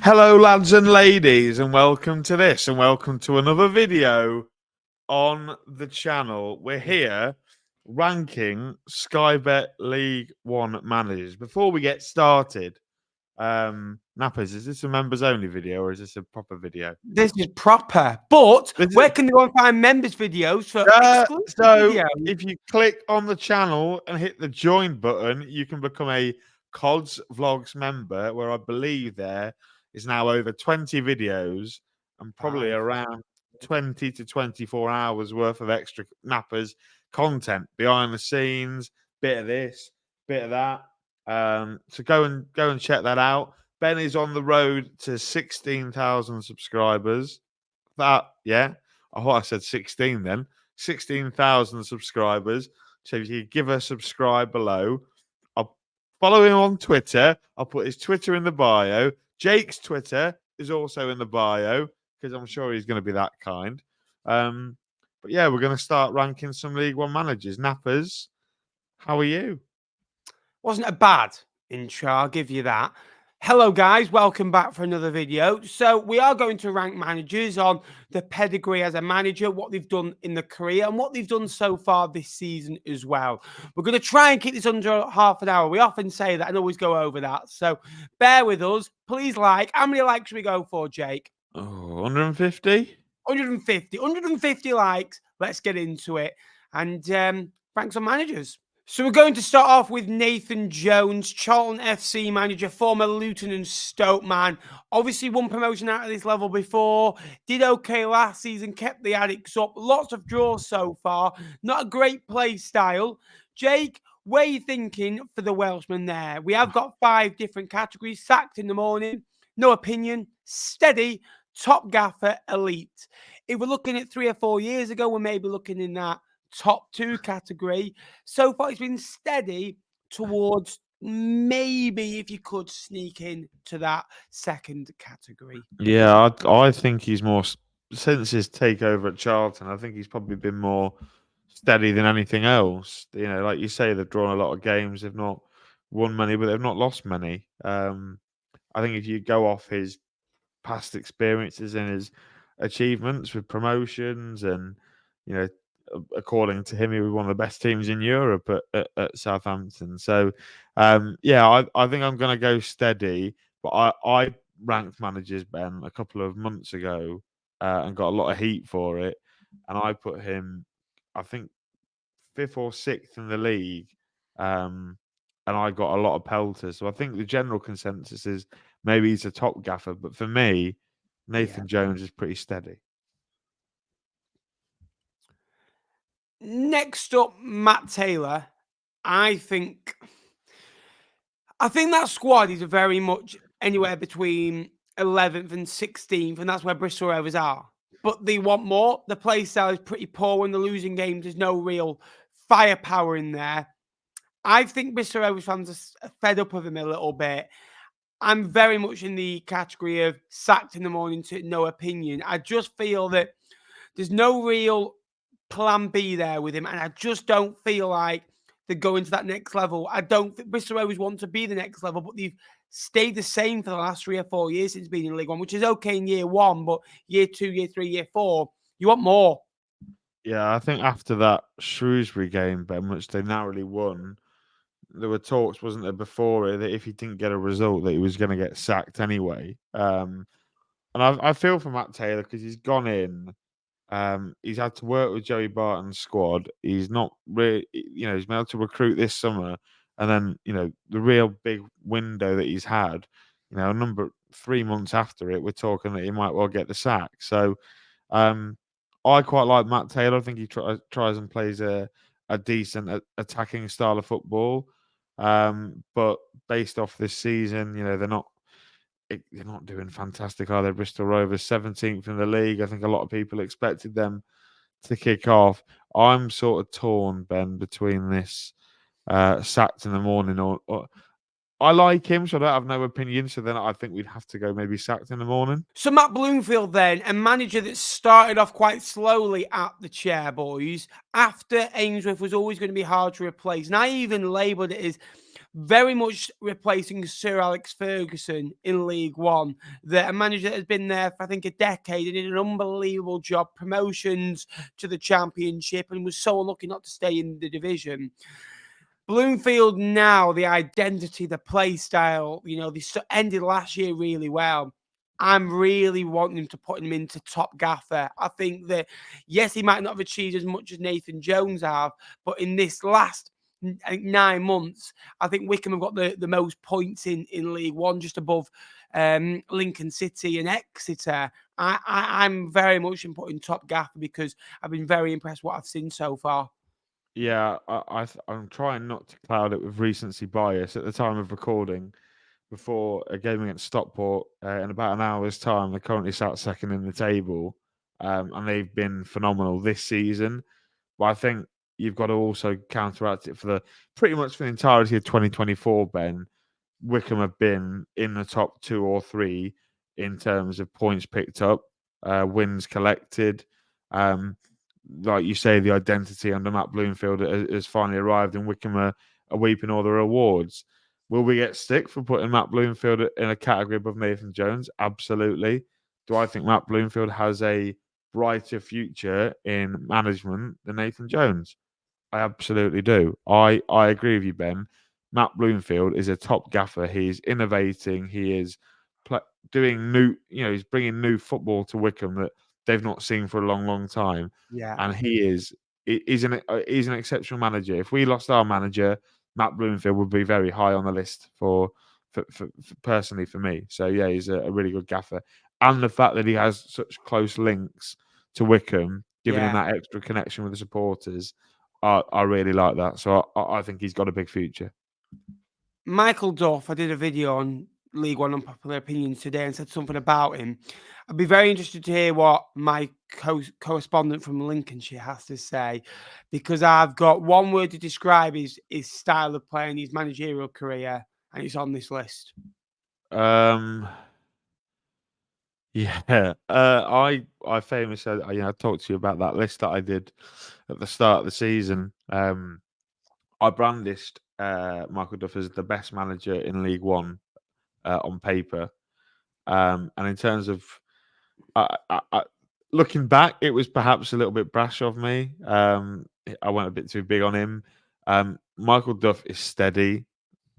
Hello, lads and ladies, and welcome to this, and welcome to another video on the channel. We're here ranking Sky Bet League One managers. Before we get started, Nappers, is this a members only video or is this a proper video? This is proper, but where can they go and find members videos for exclusive videos? If you click on the channel and hit the join button, you can become a CODS Vlogs member, where I believe there is now over 20 videos and probably around 20 to 24 hours worth of extra Nappers content, behind the scenes, bit of this, bit of that. So go and check that out. Ben is on the road to 16,000 subscribers. I thought I said 16 then. 16,000 subscribers. So if you give a subscribe below, I'll follow him on Twitter. I'll put his Twitter in the bio. Jake's Twitter is also in the bio because I'm sure he's going to be that kind. But yeah, we're going to start ranking some League One managers. Nappers, how are you? Wasn't a bad intro, I'll give you that. Hello guys, welcome back for another video. So we are going to rank managers on the pedigree as a manager, what they've done in the career and what they've done so far this season as well. We're going to try and keep this under half an hour. We often say that and always go over that. So bear with us. Please like. How many likes should we go for, Jake? 150? 150 likes. Let's get into it. And rank some managers. So we're going to start off with Nathan Jones, Charlton FC manager, former Luton and Stoke man. Obviously won promotion out of this level before. Did okay last season, kept the Addicts up. Lots of draws so far. Not a great play style. Jake, where are you thinking for the Welshman there? We have got 5 different categories. Sacked in the morning, no opinion, steady, top gaffer, elite. If we're looking at 3 or 4 years ago, we're maybe looking in that top 2 category. So far, it's been steady towards maybe if you could sneak in to that second category. Yeah, I think he's more, since his takeover at Charlton, I think he's probably been more steady than anything else. You know, like you say, they've drawn a lot of games. They've not won many, but they've not lost many. I think if you go off his past experiences and his achievements with promotions, and you know, according to him, he was one of the best teams in Europe at Southampton. So, I think I'm going to go steady. But I ranked managers, Ben, a couple of months ago and got a lot of heat for it. And I put him, I think, 5th or 6th in the league. And I got a lot of pelters. So I think the general consensus is maybe he's a top gaffer. But for me, Nathan Jones is pretty steady. Next up, Matt Taylor. I think that squad is very much anywhere between 11th and 16th, and that's where Bristol Rovers are. But they want more. The play style is pretty poor when they're losing games. There's no real firepower in there. I think Bristol Rovers fans are fed up of him a little bit. I'm very much in the category of sacked in the morning to no opinion. I just feel that there's no real plan B there with him, and I just don't feel like they're going to that next level. I don't think Bristol Rovers want to be the next level, but they've stayed the same for the last 3 or 4 years since being in League One, which is okay in year 1, but year 2, year 3, year 4, you want more. Yeah, I think after that Shrewsbury game, Ben, which they narrowly won, there were talks, wasn't there, before it, that if he didn't get a result, that he was going to get sacked anyway. And I feel for Matt Taylor because he's gone in. He's had to work with Joey Barton's squad. He's not really, he's been able to recruit this summer. And then, the real big window that he's had, 3 months after it, we're talking that he might well get the sack. So I quite like Matt Taylor. I think he tries and plays a decent attacking style of football. But based off this season, they're not doing fantastic, are they? Bristol Rovers 17th in the league. I think a lot of people expected them to kick off. I'm sort of torn, Ben, between this sacked in the morning or I like him, so I don't have no opinion. So then I think we'd have to go maybe sacked in the morning. So Matt Bloomfield then, a manager that started off quite slowly at the chair, boys. After Ainsworth was always going to be hard to replace. And I even labelled it as very much replacing Sir Alex Ferguson in League One. A manager that has been there for, I think, a decade and did an unbelievable job, promotions to the Championship, and was so unlucky not to stay in the division. Bloomfield now, the identity, the play style, they ended last year really well. I'm really wanting to put him into top gaffer. I think that, yes, he might not have achieved as much as Nathan Jones have, but in this last 9 months, I think Wickham have got the most points in League One, just above Lincoln City and Exeter. I'm very much in putting top gaffer because I've been very impressed with what I've seen so far. Yeah, I'm trying not to cloud it with recency bias. At the time of recording, before a game against Stockport, in about an hour's time, they're currently sat second in the table, and they've been phenomenal this season. But I think you've got to also counteract it pretty much for the entirety of 2024, Ben. Wickham have been in the top 2 or 3 in terms of points picked up, wins collected. Like you say, the identity under Matt Bloomfield has finally arrived, and Wickham are reaping all the rewards. Will we get stick for putting Matt Bloomfield in a category above Nathan Jones? Absolutely. Do I think Matt Bloomfield has a brighter future in management than Nathan Jones? I absolutely do. I agree with you, Ben. Matt Bloomfield is a top gaffer. He's innovating. He is doing new, he's bringing new football to Wickham that they've not seen for a long, long time. Yeah. And he's an exceptional manager. If we lost our manager, Matt Bloomfield would be very high on the list for personally for me. So yeah, he's a really good gaffer. And the fact that he has such close links to Wickham, giving him that extra connection with the supporters, I really like that. So I think he's got a big future. Michael Duff, I did a video on League One Unpopular Opinions today and said something about him. I'd be very interested to hear what my correspondent from Lincolnshire has to say, because I've got one word to describe his style of play and his managerial career, and it's on this list. Yeah, I famously, I talked to you about that list that I did at the start of the season. I brandished Michael Duff as the best manager in League One on paper, and in terms of looking back, it was perhaps a little bit brash of me. I went a bit too big on him. Michael Duff is steady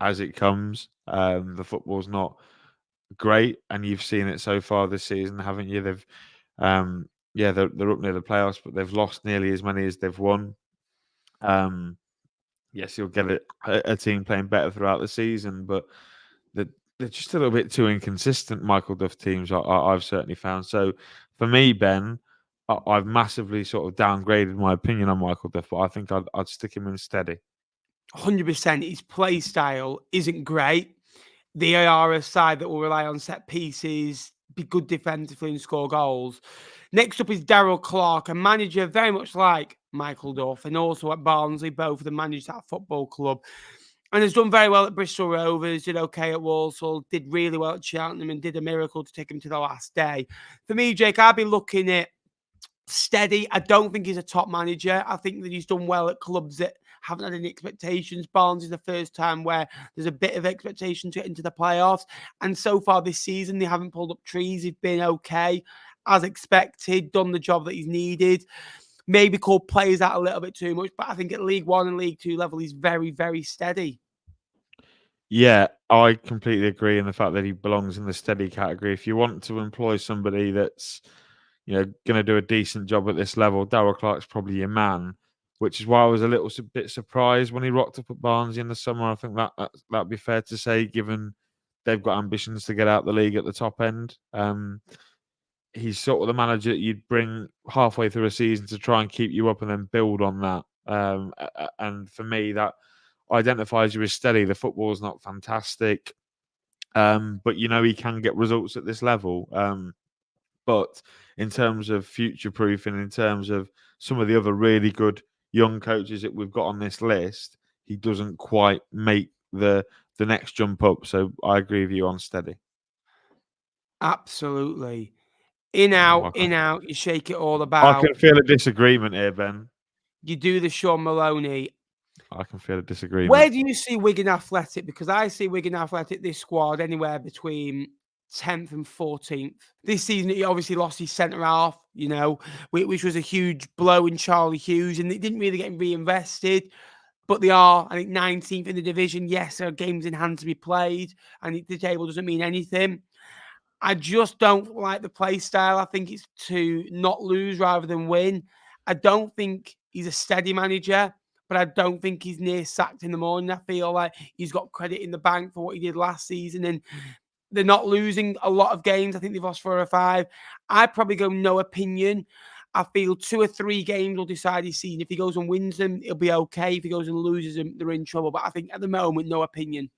as it comes. The football's not great, and you've seen it so far this season, haven't you? They've, they're up near the playoffs, but they've lost nearly as many as they've won. Yes, you'll get a team playing better throughout the season, but they're just a little bit too inconsistent. Michael Duff teams, I've certainly found. So for me, Ben, I've massively sort of downgraded my opinion on Michael Duff, but I think I'd stick him in steady. 100%. His play style isn't great. They are a side that will rely on set pieces, be good defensively and score goals. Next up is Darrell Clarke, a manager very much like Michael Duff, and also at Barnsley. Both of them managed that football club, and has done very well at Bristol Rovers, did okay at Walsall, did really well at Challinor, and did a miracle to take him to the last day. For me, Jake, I'd be looking at steady. I don't think he's a top manager. I think that he's done well at clubs that haven't had any expectations. Barnes is the first time where there's a bit of expectation to get into the playoffs. And so far this season, they haven't pulled up trees. They've been okay, as expected, done the job that he's needed. Maybe called players out a little bit too much, but I think at League One and League Two level, he's very, very steady. Yeah, I completely agree in the fact that he belongs in the steady category. If you want to employ somebody that's, going to do a decent job at this level, Darrell Clarke's probably your man, which is why I was a little bit surprised when he rocked up at Barnsley in the summer. I think that'd be fair to say, given they've got ambitions to get out the league at the top end. He's sort of the manager that you'd bring halfway through a season to try and keep you up and then build on that. And for me, that identifies you as steady. The football's not fantastic, but he can get results at this level. But in terms of future proofing, in terms of some of the other really good young coaches that we've got on this list, he doesn't quite make the next jump up. So I agree with you on steady. Absolutely. In, out, you shake it all I about. can feel a disagreement here, Ben. You do the Shaun Maloney. I can feel a disagreement. Where do you see Wigan Athletic? Because I see Wigan Athletic, this squad, anywhere between 10th and 14th. This season, he obviously lost his centre half, which was a huge blow in Charlie Hughes, and it didn't really get reinvested. But they are, I think, 19th in the division. Yes, there are games in hand to be played, and the table doesn't mean anything. I just don't like the play style. I think it's to not lose rather than win. I don't think he's a steady manager, but I don't think he's near sacked in the morning. I feel like he's got credit in the bank for what he did last season, and they're not losing a lot of games. I think they've lost 4 or 5. I'd probably go no opinion. I feel 2 or 3 games will decide his season. If he goes and wins them, it'll be okay. If he goes and loses them, they're in trouble. But I think at the moment, no opinion.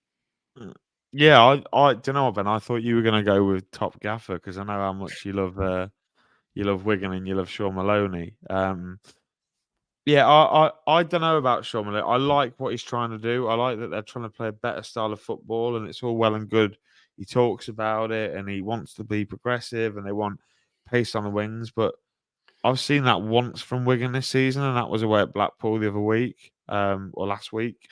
Yeah, I don't know, Ben. I thought you were going to go with top gaffer because I know how much you love Wigan and you love Shaun Maloney. Yeah, I don't know about Shaun Maloney. I like what he's trying to do. I like that they're trying to play a better style of football, and it's all well and good. He talks about it, and he wants to be progressive, and they want pace on the wings. But I've seen that once from Wigan this season, and that was away at Blackpool the other week, or last week.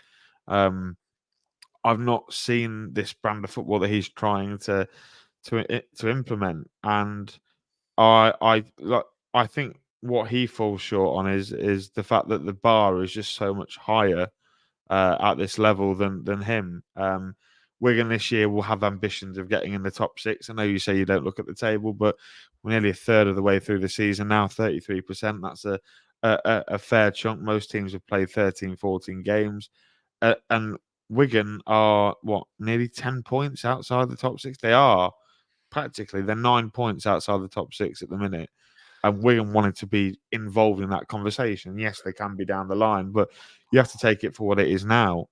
I've not seen this brand of football that he's trying to implement, and I think what he falls short on is the fact that the bar is just so much higher at this level than him. Wigan this year will have ambitions of getting in the top 6. I know you say you don't look at the table, but we're nearly a third of the way through the season now, 33%. That's a fair chunk. Most teams have played 13, 14 games. And Wigan are, nearly 10 points outside the top 6? They are. Practically, they're 9 points outside the top 6 at the minute. And Wigan wanted to be involved in that conversation. Yes, they can be down the line, but you have to take it for what it is now.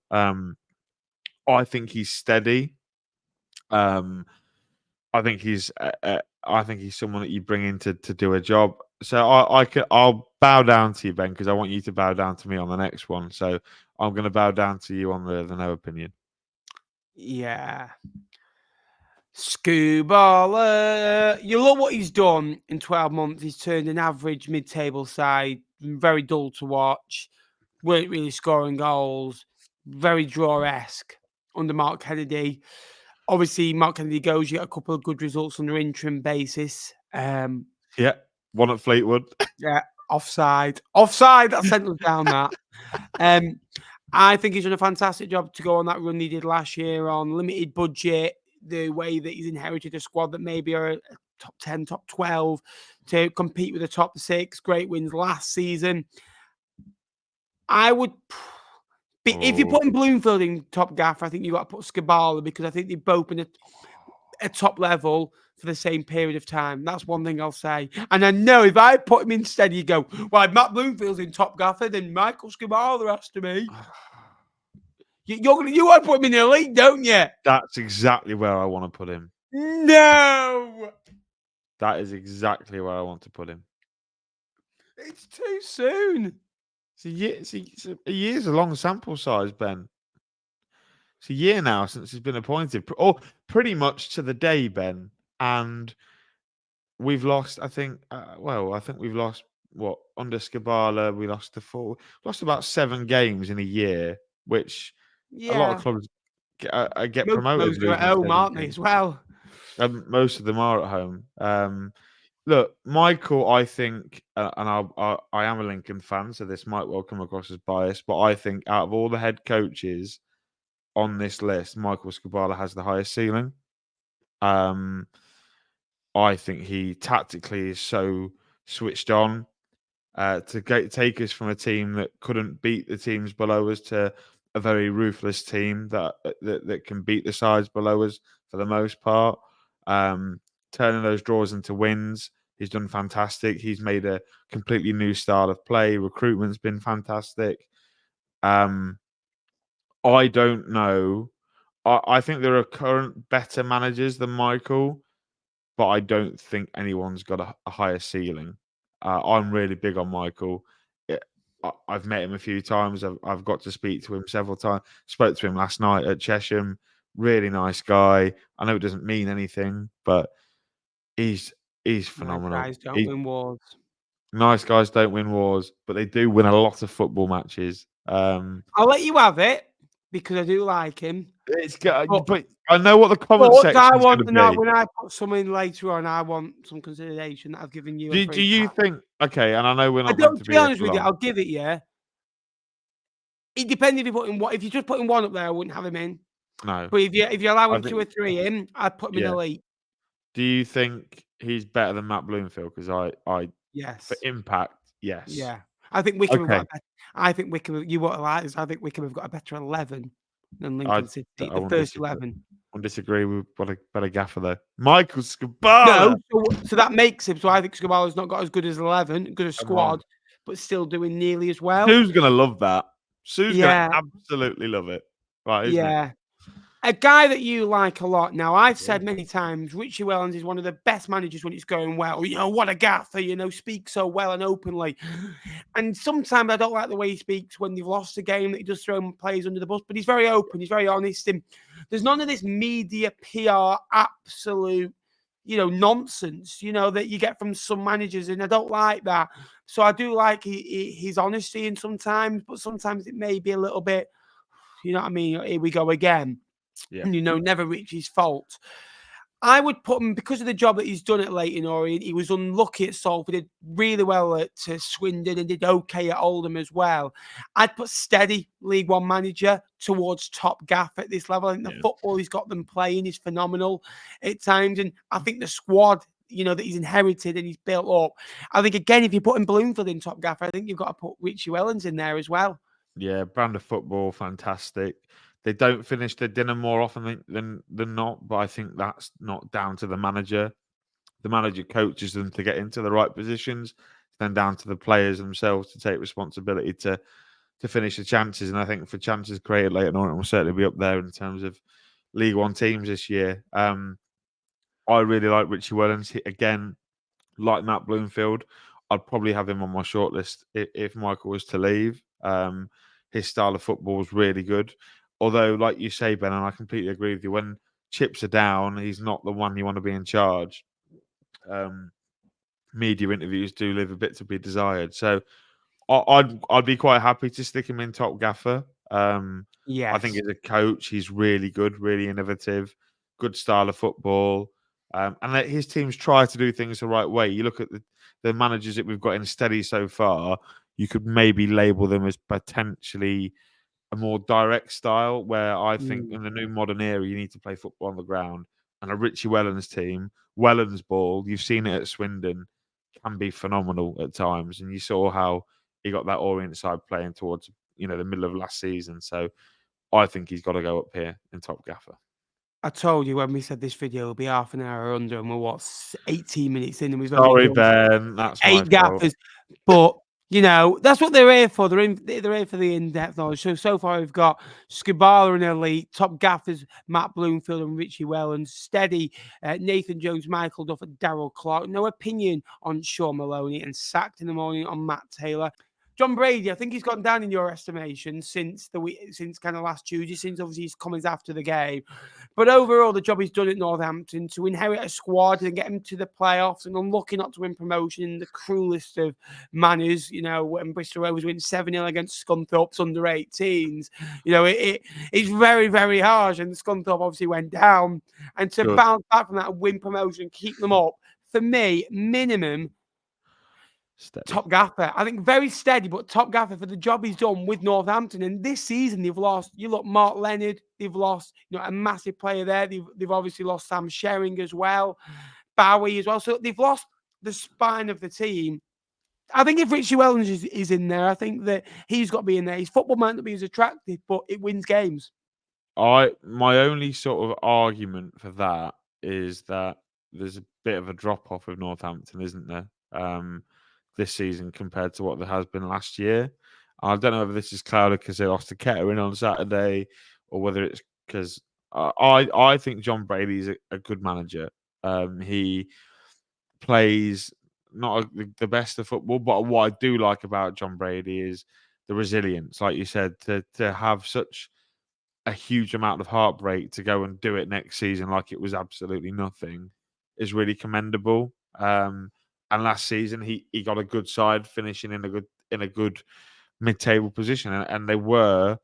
I think he's steady. I think he's someone that you bring in to do a job. So I'll bow down to you, Ben, because I want you to bow down to me on the next one. So I'm going to bow down to you on the no opinion. Yeah. Skubala. You look what he's done in 12 months. He's turned an average mid-table side, very dull to watch, weren't really scoring goals, very draw-esque under Mark Kennedy. Obviously, Mark Kennedy goes, you get a couple of good results on an interim basis. Yeah, one at Fleetwood. Yeah, offside. Offside, that sent us down that. I think he's done a fantastic job to go on that run he did last year on limited budget, the way that he's inherited a squad that maybe are a top 10, top 12 to compete with the top 6. Great wins last season. I would... If you're putting Bloomfield in top gaffer, I think you've got to put Skubala because I think they've both been at top level for the same period of time. That's one thing I'll say. And I know if I put him instead, you go, well, if Matt Bloomfield's in top gaffer, then Michael Skubala has to be. You want to put him in the elite, don't you? That's exactly where I want to put him. No! That is exactly where I want to put him. It's too soon. It's a year's a long sample size, Ben. It's a year now since he's been appointed. Or pretty much to the day, Ben. And we've lost, I think, we've lost, under Skubala, we lost about 7 games in a year, which a lot of clubs get promoted. Most are at home, aren't they, as well? Most of them are at home. Look, Michael, I think, and I am a Lincoln fan, so this might well come across as biased, but I think out of all the head coaches on this list, Michael Skubala has the highest ceiling. I think he tactically is so switched on to take us from a team that couldn't beat the teams below us to a very ruthless team that can beat the sides below us for the most part. Turning those draws into wins. He's done fantastic. He's made a completely new style of play. Recruitment's been fantastic. I don't know. I think there are current better managers than Michael, but I don't think anyone's got a higher ceiling. I'm really big on Michael. I've met him a few times. I've got to speak to him several times. Spoke to him last night at Chesham. Really nice guy. I know it doesn't mean anything, but he's phenomenal. Nice guys don't win wars. Nice guys don't win wars, but they do win a lot of football matches. I'll let you have it because I do like him. It's good, But, but I know what the comment but I section is going want to now be. when I put someone later on, I want some consideration that I've given you a Do free you pass. think? Okay, and I know we're I not meant don't. to To be be here honest for with you, long. I'll give it you. It depends if you're putting what. If you're just putting one up there, I wouldn't have him in. No, But if you're I allowing think 2 or 3 in, I'd put him in yeah. elite. Do you think he's better than Matt Bloomfield? Because for Yes. impact, yes. Yeah. I think Wickham have got Okay, a better. I think Wickham. You won't like this. I think Wickham have got a better 11 than I Lincoln City. I The won't first disagree. 11. Won't disagree with what a better gaffer though. Michael Skubala. No, so that makes him. So I think Skubala's not got as good as 11, good as Come on, squad, but still doing nearly as well. Sue's gonna love that. Sue's gonna Yeah, absolutely love it. Right, isn't it? yeah. A guy that you like a lot. Now, I've Yeah. said many times, Richie Wellens is one of the best managers when it's going well. What a gaffer, speaks so well and openly. And sometimes I don't like the way he speaks when they've lost a game, that he just throws players under the bus, but he's very open, he's very honest. And there's none of this media PR absolute, nonsense, that you get from some managers. And I don't like that. So I do like his honesty in sometimes, but sometimes it may be a little bit, you know what I mean? Here we go again. Yeah. And, never Richie's fault. I would put him, because of the job that he's done at Leyton Orient. He was unlucky at Salford, did really well at Swindon, and did okay at Oldham as well. I'd put steady League One manager towards top gaff at this level. I think the football he's got them playing is phenomenal at times. And I think the squad, that he's inherited and he's built up. I think, again, if you're putting Bloomfield in top gaff, I think you've got to put Richie Wellens in there as well. Yeah, brand of football, fantastic. They don't finish their dinner more often than not, but I think that's not down to the manager. The manager coaches them to get into the right positions. It's then down to the players themselves to take responsibility to finish the chances. And I think for chances created later on, it will certainly be up there in terms of League One teams this year. I really like Richie Wellens. Again, like Matt Bloomfield, I'd probably have him on my shortlist if Michael was to leave. His style of football is really good. Although, like you say, Ben, and I completely agree with you, when chips are down, he's not the one you want to be in charge. Media interviews do leave a bit to be desired. So I'd be quite happy to stick him in top gaffer. I think Yes. as a coach, he's really good, really innovative, good style of football. And that his teams try to do things the right way. You look at the managers that we've got in steady so far, you could maybe label them as potentially a more direct style, where I think in the new modern era, you need to play football on the ground. And a Richie Wellens team, Wellens ball, you've seen it at Swindon, can be phenomenal at times. And you saw how he got that Orient side playing towards, the middle of last season. So I think he's got to go up here in top gaffer. I told you when we said this video will be half an hour under, and we're 18 minutes in, and we've only Sorry, done Ben. That's my 8 fault. gaffers. But that's what they're here for. They're here for the in-depth knowledge. So far we've got Skubala and Elliott, top gaffers Matt Bloomfield and Richie Wellens, steady Nathan Jones, Michael Duff, and Darrell Clarke. No opinion on Shaun Maloney, and sacked in the morning on Matt Taylor. John Brady, I think he's gone down in your estimation since kind of last Tuesday, since obviously his comments after the game. But overall, the job he's done at Northampton to inherit a squad and get him to the playoffs, and unlucky not to win promotion in the cruelest of manners, when Bristol Rovers win 7-0 against Scunthorpe's under 18s. It's very, very harsh, and Scunthorpe obviously went down. And to bounce back from that and win promotion, keep them up, for me, minimum Steady. top gaffer. I think very steady, but top gaffer for the job he's done with Northampton. And this season they've lost. You look, Mark Leonard. They've lost, a massive player there. They've obviously lost Sam Sherring as well, Bowie as well. So they've lost the spine of the team. I think if Richie Wellens is in there, I think that he's got to be in there. His football might not be as attractive, but it wins games. My only sort of argument for that is that there's a bit of a drop off with Northampton, isn't there? This season compared to what there has been last year. I don't know whether this is clouded because they lost to Kettering on Saturday, or whether it's because I think John Brady is a good manager. He plays not the best of football, but what I do like about John Brady is the resilience, like you said, to have such a huge amount of heartbreak to go and do it next season like it was absolutely nothing is really commendable. And And last season he got a good side finishing in a good mid-table position, and they were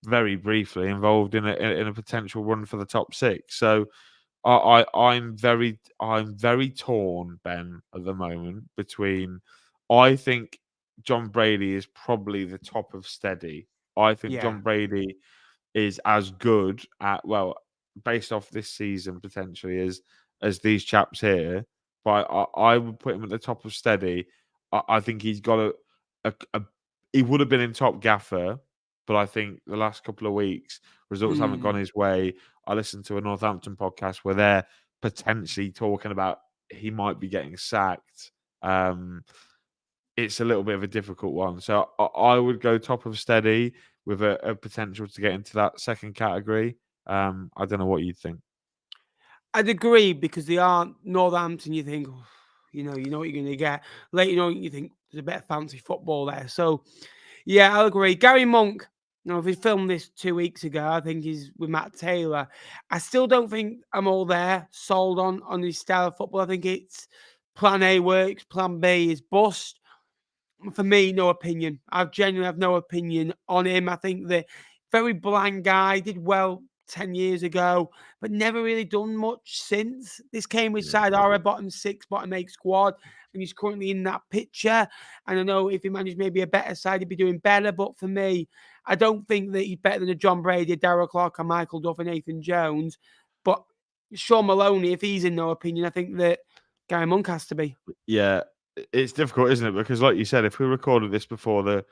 very briefly involved in a potential run for the top six. So I'm very torn, Ben, at the moment between. I think John Brady is probably the top of steady. I think Yeah. John Brady is as good at, well, based off this season potentially, as these chaps here. But I would put him at the top of steady. I think he's got a he would have been in top gaffer, but I think the last couple of weeks results haven't gone his way. I listened to a Northampton podcast where they're potentially talking about he might be getting sacked. It's a little bit of a difficult one. So I would go top of steady with a potential to get into that second category. I don't know what you'd think. I'd agree because they aren't Northampton. You think, oh, you know what you're going to get. Later on, you think there's a bit of fancy football there. So, yeah, I'll agree. Gary Monk, if he filmed this 2 weeks ago, I think he's with Matt Taylor. I still don't think I'm all there, sold on his style of football. I think it's plan A works, plan B is bust. For me, no opinion. I genuinely have no opinion on him. I think that very bland guy, did well 10 years ago, but never really done much since. This came with side our bottom six, bottom eight squad, and he's currently in that picture. And I know if he managed maybe a better side, he'd be doing better. But for me, I don't think that he's better than a John Brady, Darrell Clarke, and Michael Duff and Nathan Jones. But Shaun Maloney, if he's in no opinion, I think that Gary Monk has to be. Yeah, it's difficult, isn't it? Because like you said, if we recorded this before the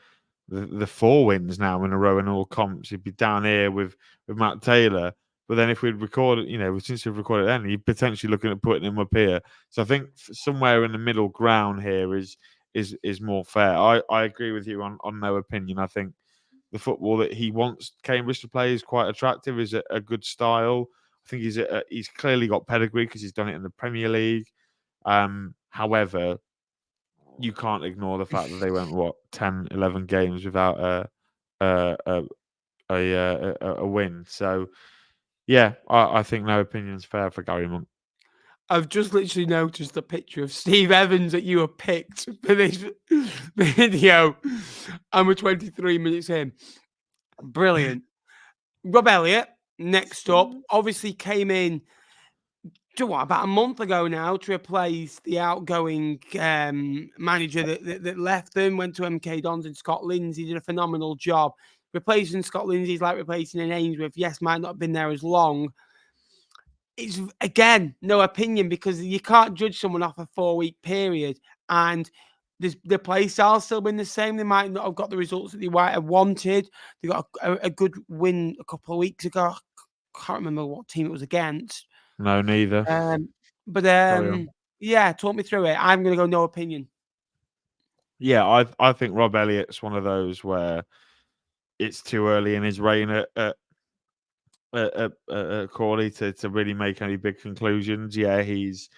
4 wins now in a row in all comps, he'd be down here with Matt Taylor. But then if we'd recorded, since we've recorded then, you're potentially looking at putting him up here. So I think somewhere in the middle ground here is more fair. I agree with you on no opinion. I think the football that he wants Cambridge to play is quite attractive. Is a good style. I think he's clearly got pedigree because he's done it in the Premier League. However, you can't ignore the fact that they went 10, 11 games without a win. So yeah, I think no opinion's fair for Gary Monk. I've just literally noticed the picture of Steve Evans that you have picked for this video, and we're 23 minutes in. Brilliant. Rob Elliott, next up, obviously came in about a month ago now to replace the outgoing manager that left them, went to MK Dons in Scott Lindsay, did a phenomenal job. Replacing Scott Lindsay is like replacing an Ainsworth. Yes, might not have been there as long. It's, again, no opinion because you can't judge someone off a 4-week period. And the play style's still been the same. They might not have got the results that they might have wanted. They got a good win a couple of weeks ago. I can't remember what team it was against. No, neither. Yeah, talk me through it. I'm going to go no opinion. Yeah, I think Rob Elliott's one of those where it's too early in his reign at Crawley to really make any big conclusions. Yeah, he's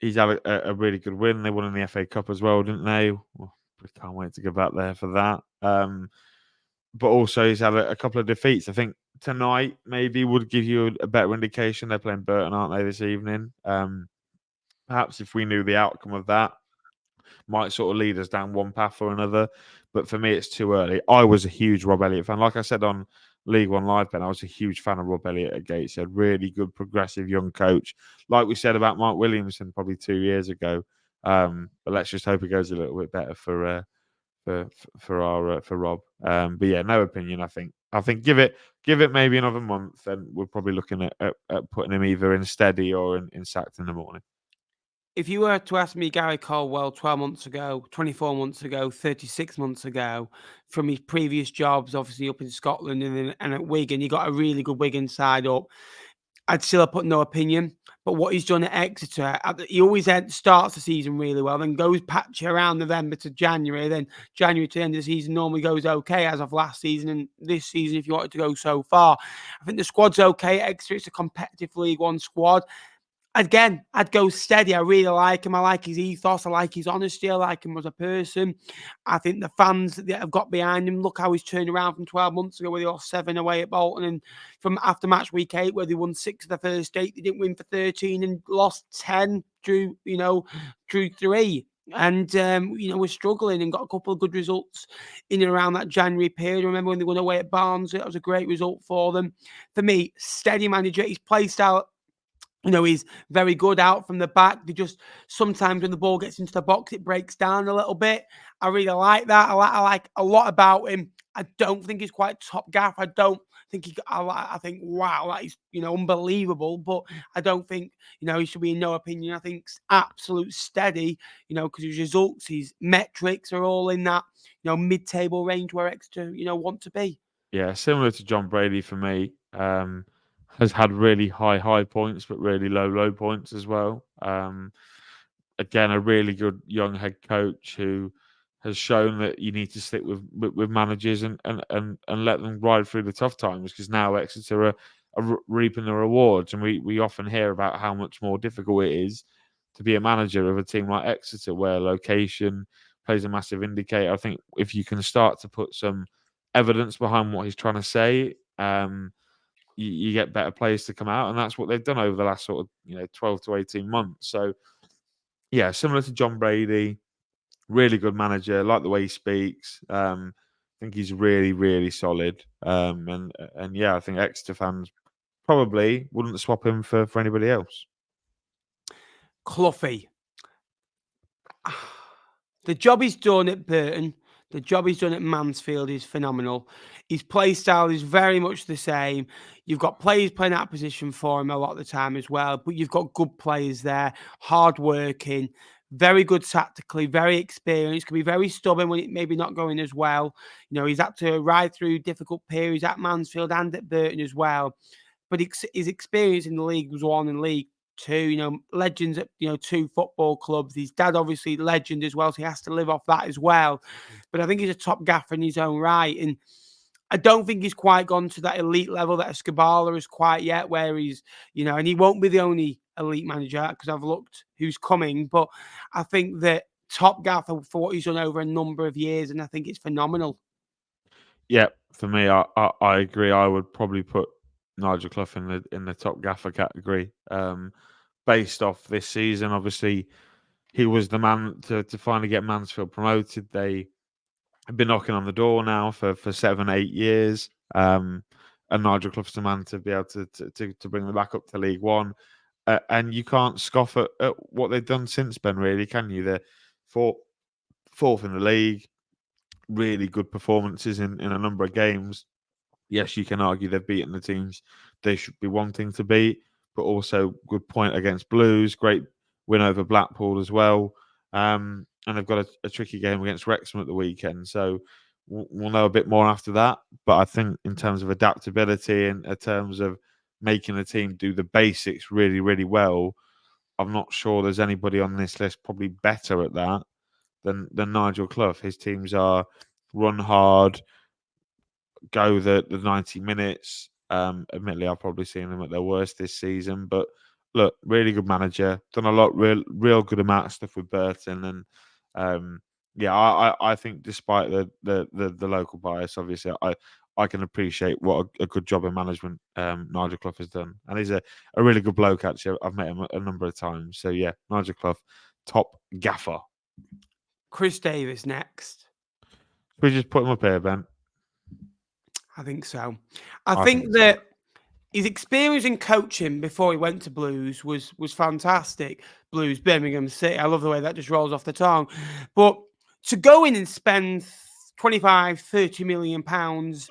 had a really good win. They won in the FA Cup as well, didn't they? Well, we can't wait to go back there for that. But also he's had a couple of defeats. I think tonight maybe would give you a better indication. They're playing Burton, aren't they, this evening? Perhaps if we knew the outcome of that, might sort of lead us down one path or another. But for me, it's too early. I was a huge Rob Elliott fan. Like I said on League One Live, Ben, I was a huge fan of Rob Elliott at Gateshead. Really good, progressive young coach. Like we said about Mark Williamson probably 2 years ago. But let's just hope it goes a little bit better for Rob. But yeah, no opinion. I think give it maybe another month, and we're probably looking at putting him either in steady or in sacked in the morning. If you were to ask me Gary Caldwell 12 months ago, 24 months ago, 36 months ago, from his previous jobs, obviously up in Scotland and at Wigan, he got a really good Wigan side up. I'd still have put no opinion. But what he's done at Exeter, he always starts the season really well, then goes patchy around November to January. Then January to the end of the season normally goes okay, as of last season and this season, if you wanted to go so far. I think the squad's okay at Exeter. It's a competitive League One squad. Again, I'd go steady. I really like him. I like his ethos. I like his honesty. I like him as a person. I think the fans that have got behind him, look how he's turned around from 12 months ago where they lost 7 away at Bolton, and from after match week 8 where they won 6 of the first 8, they didn't win for 13 and lost 10, drew 3. And, we're struggling and got a couple of good results in and around that January period. I remember when they went away at Barnsley, that was a great result for them. For me, steady manager. His play style, he's very good out from the back. They just sometimes when the ball gets into the box, it breaks down a little bit. I really like that. I like a lot about him. I don't think he's quite top gaff. I don't think I think wow, that is unbelievable. But I don't think he should be in no opinion. I think absolute steady. Because his results, his metrics are all in that mid-table range where Exeter want to be. Yeah, similar to John Brady for me. Has had really high points, but really low points as well. Again, a really good young head coach who has shown that you need to stick with managers and let them ride through the tough times, because now Exeter are reaping the rewards, and we often hear about how much more difficult it is to be a manager of a team like Exeter, where location plays a massive indicator. I think if you can start to put some evidence behind what he's trying to say, you get better players to come out, and that's what they've done over the last sort of 12 to 18 months. So yeah, similar to John Brady, really good manager. Like the way he speaks. I think he's really solid. And yeah, I think Exeter fans probably wouldn't swap him for anybody else. Cloughy. The job he's done at Burton, the job he's done at Mansfield is phenomenal. His play style is very much the same. You've got players playing out of position for him a lot of the time as well, but you've got good players there, hard-working, very good tactically, very experienced, can be very stubborn when it maybe not going as well. He's had to ride through difficult periods at Mansfield and at Burton as well. But his experience in the League was one in League Two, legends at, two football clubs. His dad, obviously, legend as well, so he has to live off that as well. But I think he's a top gaffer in his own right. And I don't think he's quite gone to that elite level that a Skubala is quite yet, where he's, and he won't be the only elite manager because I've looked who's coming. But I think that top gaffer for what he's done over a number of years, and I think it's phenomenal. Yeah, for me, I agree. I would probably put Nigel Clough in the top gaffer category. Based off this season, obviously, he was the man to finally get Mansfield promoted. They have been knocking on the door now for 7-8 years. And Nigel Clough's the man to be able to bring them back up to League One. And you can't scoff at what they've done since, Ben, really, can you? They're fourth in the league, really good performances in a number of games. Yes, you can argue they've beaten the teams they should be wanting to beat, but also good point against Blues, great win over Blackpool as well. And they've got a tricky game against Wrexham at the weekend. So we'll know a bit more after that. But I think in terms of adaptability and in terms of making the team do the basics really well, I'm not sure there's anybody on this list probably better at that than Nigel Clough. His teams are run hard, go the 90 minutes. Admittedly, I've probably seen them at their worst this season, but look, really good manager. Done a lot, real good amount of stuff with Burton, and yeah, I think despite the local bias, obviously, I can appreciate what a good job in management Nigel Clough has done, and he's a really good bloke. Actually, I've met him a number of times. So yeah, Nigel Clough, top gaffer. Chris Davies next. We just put him up here, Ben. I think so. I think that his experience in coaching before he went to Blues was fantastic. Blues, Birmingham City. I love the way that just rolls off the tongue. But to go in and spend 25, 30 million pounds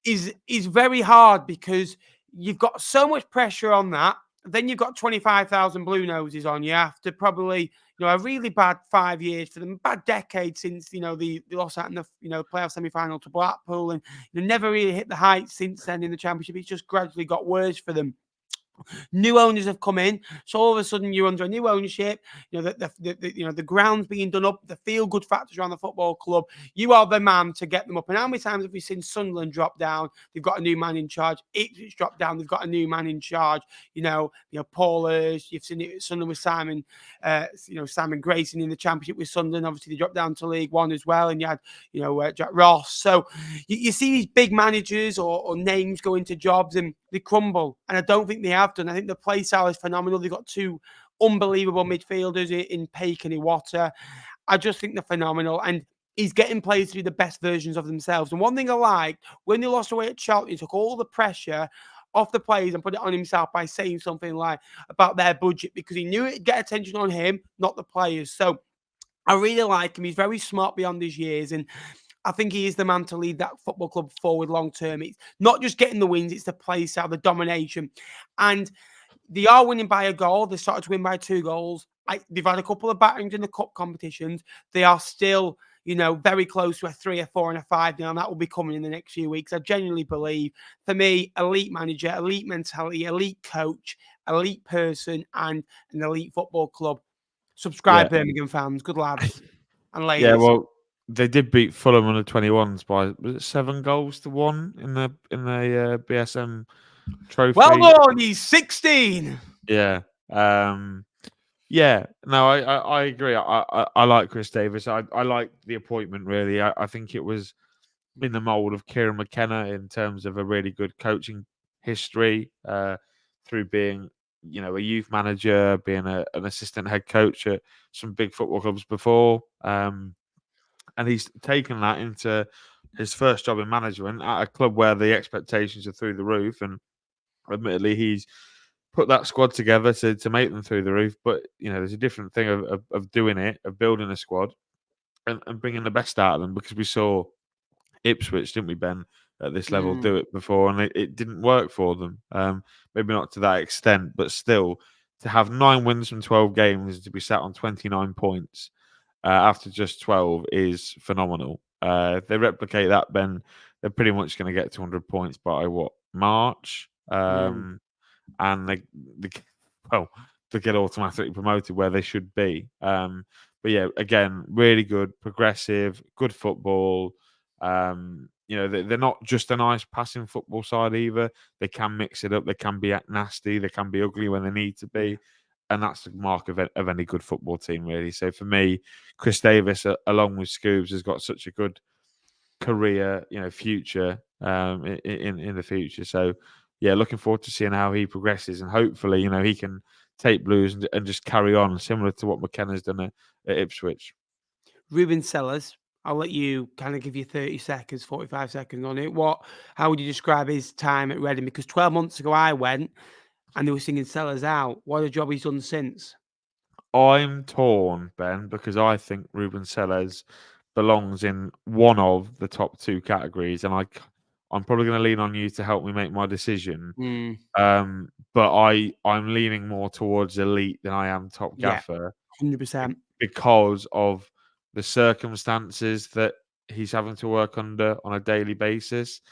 is very hard, because you've got so much pressure on that. Then you've got 25,000 blue noses on you after probably a really bad 5 years for them, bad decade since they lost out in the playoff semi-final to Blackpool, and never really hit the heights since then in the Championship. It's just gradually got worse for them. New owners have come in, so all of a sudden you're under a new ownership. The ground's being done up, the feel good factors around the football club. You are the man to get them up. And how many times have we seen Sunderland drop down? They've got a new man in charge. Ipswich dropped down. They've got a new man in charge. Paulers. You've seen it at Sunderland with Simon. Simon Grayson in the Championship with Sunderland. Obviously, they dropped down to League One as well. And you had Jack Ross. So you see these big managers or names go into jobs and they crumble. And I don't think they have done. I think the play style is phenomenal. They've got two unbelievable midfielders in Peak and Iwata. I just think they're phenomenal. And he's getting players to be the best versions of themselves. And one thing I liked, when they lost away at Challinor, he took all the pressure off the players and put it on himself by saying something like about their budget, because he knew it'd get attention on him, not the players. So I really like him. He's very smart beyond his years. And I think he is the man to lead that football club forward long term. It's not just getting the wins, it's the play style, the domination. And they are winning by a goal. They started to win by 2 goals. They've had a couple of batterings in the cup competitions. They are still, very close to a 3, a 4, and a 5 now, and that will be coming in the next few weeks. I genuinely believe, for me, elite manager, elite mentality, elite coach, elite person, and an elite football club. Subscribe, Yeah. Birmingham fans. Good lads and ladies. Yeah, well, they did beat Fulham under 21s by, was it 7-1 in the BSM trophy? Well done, he's 16. Yeah. Yeah. No, I agree. I like Chris Davies. I like the appointment, really. I think it was in the mould of Kieran McKenna in terms of a really good coaching history, through being, a youth manager, being an assistant head coach at some big football clubs before. And he's taken that into his first job in management at a club where the expectations are through the roof. And admittedly, he's put that squad together to make them through the roof. But, there's a different thing of doing it, of building a squad and bringing the best out of them, because we saw Ipswich, didn't we, Ben, at this level do it before, and it didn't work for them. Maybe not to that extent, but still, to have 9 wins from 12 games, to be sat on 29 points after just 12 is phenomenal. If they replicate that, Ben, they're pretty much going to get 200 points by March, and they get automatically promoted where they should be. But yeah, again, really good, progressive, good football. They're not just a nice passing football side either. They can mix it up. They can be nasty. They can be ugly when they need to be. And that's the mark of any good football team, really. So for me, Chris Davies, along with Scoobs, has got such a good career, future in the future. So yeah, looking forward to seeing how he progresses, and hopefully, he can take Blues and just carry on, similar to what McKenna's done at Ipswich. Ruben Selles, I'll let you kind of give you 30 seconds, 45 seconds on it. How would you describe his time at Reading? Because 12 months ago I went and they were singing Sellers out. What a job he's done since. I'm torn, Ben, because I think Ruben Selles belongs in one of the top 2 categories, and I'm probably going to lean on you to help me make my decision. But I'm leaning more towards elite than I am top gaffer. 100%. Because of the circumstances that he's having to work under on a daily basis.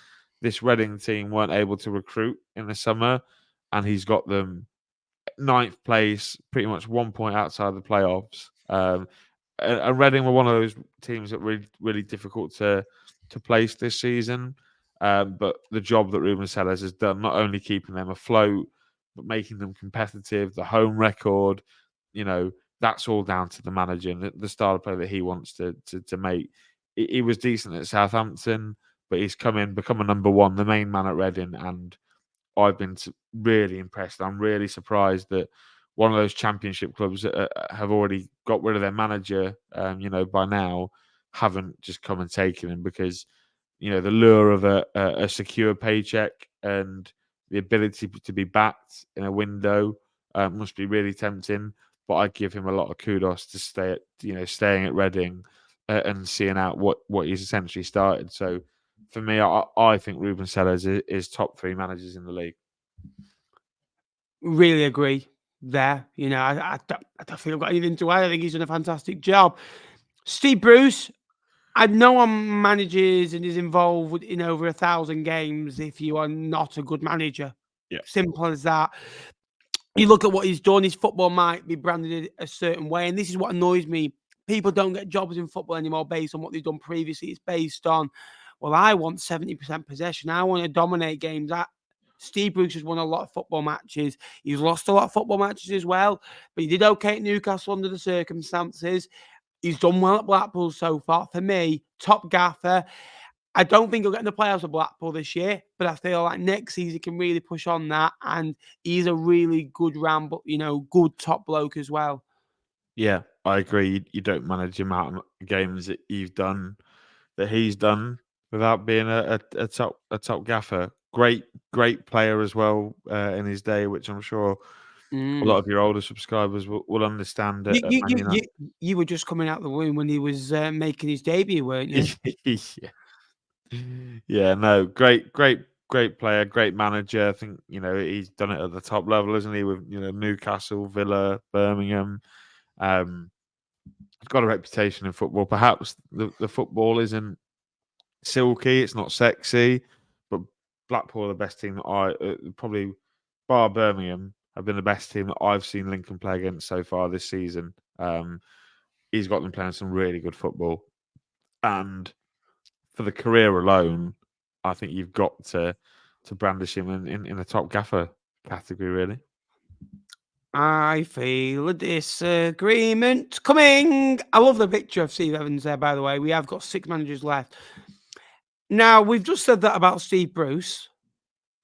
This Reading team weren't able to recruit in the summer, and he's got them 9th place, pretty much 1 point outside the playoffs. And Reading were one of those teams that were really difficult to place this season. But the job that Ruben Selles has done, not only keeping them afloat, but making them competitive, the home record, that's all down to the manager and the style of play that he wants to make. He was decent at Southampton, but he's come in, become a number 1, the main man at Reading, and I've been really impressed. I'm really surprised that one of those championship clubs that have already got rid of their manager, by now, haven't just come and taken him, because, the lure of a secure paycheck and the ability to be backed in a window must be really tempting. But I give him a lot of kudos to staying at Reading and seeing out what he's essentially started. So for me, I think Ruben Selles is top 3 managers in the league. Really agree there. I don't think I've got anything to add. I think he's done a fantastic job. Steve Bruce, I know I'm managers and is involved in over 1,000 games if you are not a good manager. Yeah. Simple as that. You look at what he's done, his football might be branded a certain way. And this is what annoys me. People don't get jobs in football anymore based on what they've done previously. It's based on, well, I want 70% possession. I want to dominate games. Steve Bruce has won a lot of football matches. He's lost a lot of football matches as well. But he did okay at Newcastle under the circumstances. He's done well at Blackpool so far. For me, top gaffer. I don't think he'll get in the playoffs with Blackpool this year, but I feel like next season he can really push on that, and he's a really good good top bloke as well. Yeah, I agree. You don't manage the amount of games that he's done without being a top gaffer. Great player as well in his day, which I'm sure a lot of your older subscribers will understand You, at you, Man you, United. you, you were just coming out the womb when he was making his debut, weren't you? Yeah. Yeah, no, great player, great manager. I think he's done it at the top level, isn't he? With Newcastle, Villa, Birmingham. He's got a reputation in football. Perhaps the football isn't silky, it's not sexy, but Blackpool are the best team that probably bar Birmingham have been the best team that I've seen Lincoln play against so far this season. He's got them playing some really good football, and for the career alone, I think you've got to brandish him in the top gaffer category, really. I feel a disagreement coming. I love the picture of Steve Evans there, by the way. We have got 6 managers left. Now, we've just said that about Steve Bruce.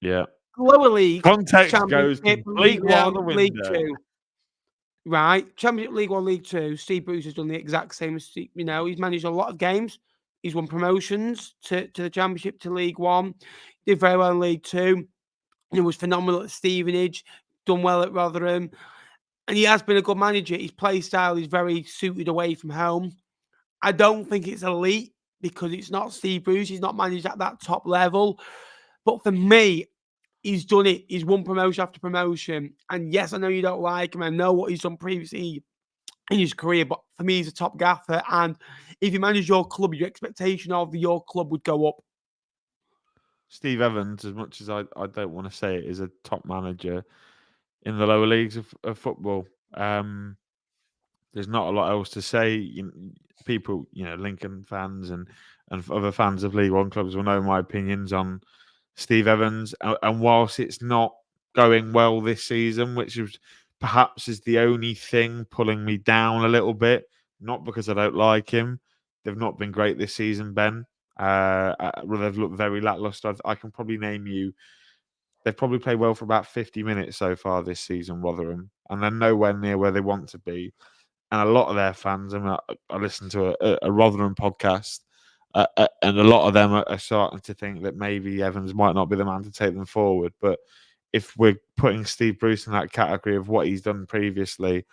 Yeah. Lower league, Context goes Championship, League completely out of 1, the League window. 2. Right, Championship, League 1, League 2. Steve Bruce has done the exact same as Steve. He's managed a lot of games. He's won promotions to the Championship, to League 1. Did very well in League 2. He was phenomenal at Stevenage. Done well at Rotherham. And he has been a good manager. His play style is very suited away from home. I don't think it's elite because it's not Steve Bruce. He's not managed at that top level. But for me, he's done it. He's won promotion after promotion. And yes, I know you don't like him. I know what he's done previously in his career. But for me, he's a top gaffer. And if you manage your club, your expectation of your club would go up. Steve Evans, as much as I don't want to say it, is a top manager in the lower leagues of football. There's not a lot else to say. People, Lincoln fans and other fans of League One clubs will know my opinions on Steve Evans. And whilst it's not going well this season, which perhaps is the only thing pulling me down a little bit, not because I don't like him. They've not been great this season, Ben. They've looked very lackluster. I can probably name you. They've probably played well for about 50 minutes so far this season, Rotherham, and they're nowhere near where they want to be. And a lot of their fans, I listened to a Rotherham podcast, and a lot of them are starting to think that maybe Evans might not be the man to take them forward. But if we're putting Steve Bruce in that category of what he's done previously,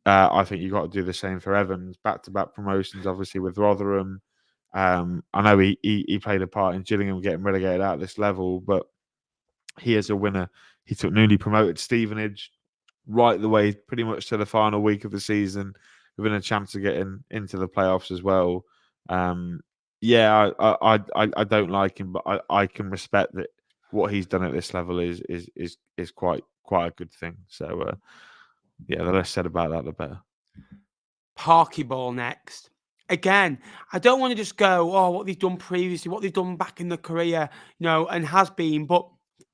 I think you've got to do the same for Evans. Back-to-back promotions, obviously, with Rotherham. I know he played a part in Gillingham getting relegated out at this level, but he is a winner. He took newly promoted Stevenage right the way pretty much to the final week of the season, within a chance of getting into the playoffs as well. Yeah, I don't like him, but I can respect that what he's done at this level is quite a good thing. So yeah, the less said about that, the better. Parky ball next. Again, I don't want to just go, what they've done previously, what they've done back in the career, and has been. But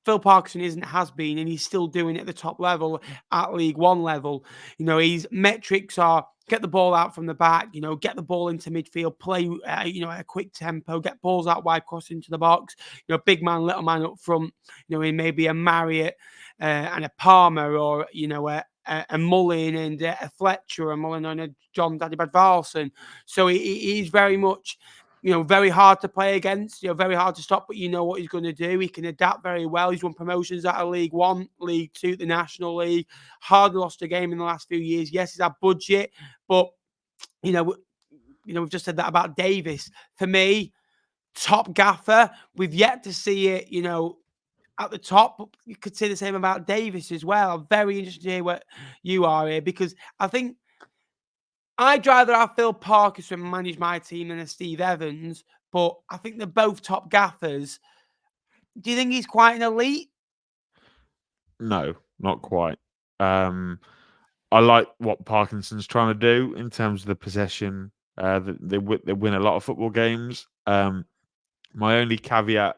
Phil Parkinson has been, and he's still doing it at the top level, at League One level. His metrics are get the ball out from the back, get the ball into midfield, play, at a quick tempo, get balls out wide, cross into the box, big man, little man up front, in maybe a Marriott and a Palmer, or, a Mullin and a Fletcher, a Mullin and a John Daddy Badvalson. So he's very much, very hard to play against, very hard to stop, but you know what he's going to do. He can adapt very well. He's won promotions out of League One, League Two, the National League. Hardly lost a game in the last few years. Yes, he's had budget, but, we've just said that about Davies. For me, top gaffer. We've yet to see it, at the top, but you could say the same about Davies as well. I'm very interested to hear what you are here, because I think I'd rather have Phil Parkinson manage my team than a Steve Evans, but I think they're both top gaffers. Do you think he's quite an elite? No, not quite. I like what Parkinson's trying to do in terms of the possession. They win a lot of football games. My only caveat,